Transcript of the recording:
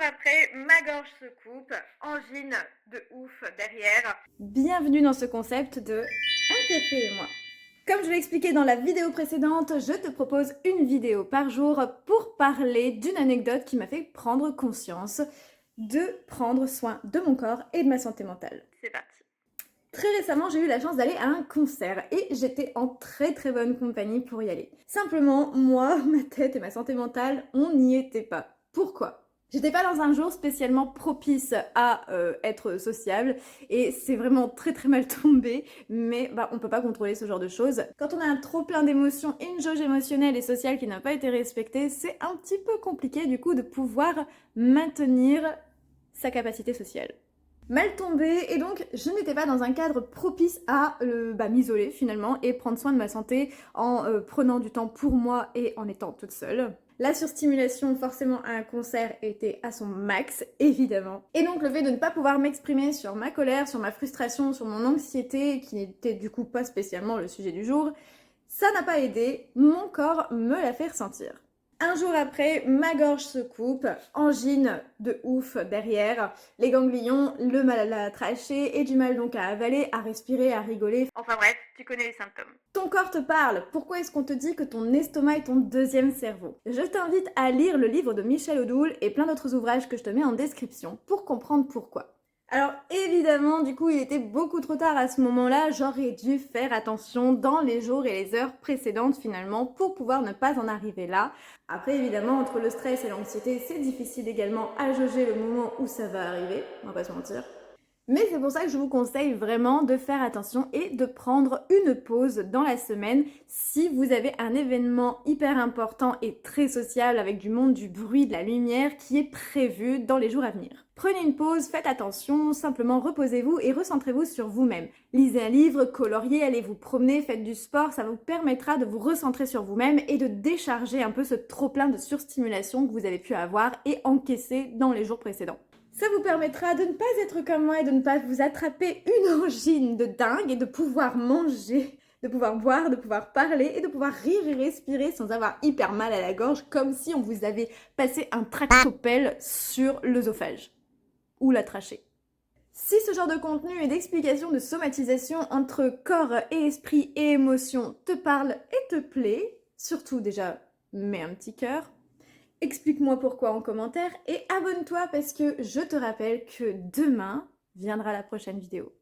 après, ma gorge se coupe, angine de ouf derrière. Bienvenue dans ce concept de un café et moi. Comme je l'ai expliqué dans la vidéo précédente, je te propose une vidéo par jour pour parler d'une anecdote qui m'a fait prendre conscience de prendre soin de mon corps et de ma santé mentale. C'est parti. Très récemment, j'ai eu la chance d'aller à un concert et j'étais en très bonne compagnie pour y aller. Simplement, moi, ma tête et ma santé mentale, on n'y était pas. Pourquoi ? J'étais pas dans un jour spécialement propice à être sociable et c'est vraiment très mal tombé, mais on peut pas contrôler ce genre de choses. Quand on a un trop plein d'émotions et une jauge émotionnelle et sociale qui n'a pas été respectée, c'est un petit peu compliqué du coup de pouvoir maintenir sa capacité sociale. Mal tombé, et donc je n'étais pas dans un cadre propice à m'isoler finalement et prendre soin de ma santé en prenant du temps pour moi et en étant toute seule. La surstimulation forcément à un concert était à son max, évidemment. Et donc le fait de ne pas pouvoir m'exprimer sur ma colère, sur ma frustration, sur mon anxiété, qui n'était du coup pas spécialement le sujet du jour, ça n'a pas aidé, mon corps me l'a fait ressentir. Un jour après, ma gorge se coupe, angine de ouf derrière, les ganglions, le mal à la trachée et du mal donc à avaler, à respirer, à rigoler. Enfin bref, tu connais les symptômes. Ton corps te parle. Pourquoi est-ce qu'on te dit que ton estomac est ton deuxième cerveau ? Je t'invite à lire le livre de Michel Odoul et plein d'autres ouvrages que je te mets en description pour comprendre pourquoi. Alors évidemment, du coup, il était beaucoup trop tard à ce moment-là, j'aurais dû faire attention dans les jours et les heures précédentes finalement pour pouvoir ne pas en arriver là. Après évidemment, entre le stress et l'anxiété, c'est difficile également à jauger le moment où ça va arriver, on va pas se mentir. Mais c'est pour ça que je vous conseille vraiment de faire attention et de prendre une pause dans la semaine si vous avez un événement hyper important et très sociable avec du monde, du bruit, de la lumière qui est prévu dans les jours à venir. Prenez une pause, faites attention, simplement reposez-vous et recentrez-vous sur vous-même. Lisez un livre, coloriez, allez vous promener, faites du sport, ça vous permettra de vous recentrer sur vous-même et de décharger un peu ce trop-plein de surstimulation que vous avez pu avoir et encaisser dans les jours précédents. Ça vous permettra de ne pas être comme moi et de ne pas vous attraper une angine de dingue et de pouvoir manger, de pouvoir boire, de pouvoir parler et de pouvoir rire et respirer sans avoir hyper mal à la gorge comme si on vous avait passé un tractopelle sur l'œsophage ou la trachée. Si ce genre de contenu et d'explication de somatisation entre corps et esprit et émotion te parle et te plaît, surtout déjà mets un petit cœur. Explique-moi pourquoi en commentaire et abonne-toi parce que je te rappelle que demain viendra la prochaine vidéo.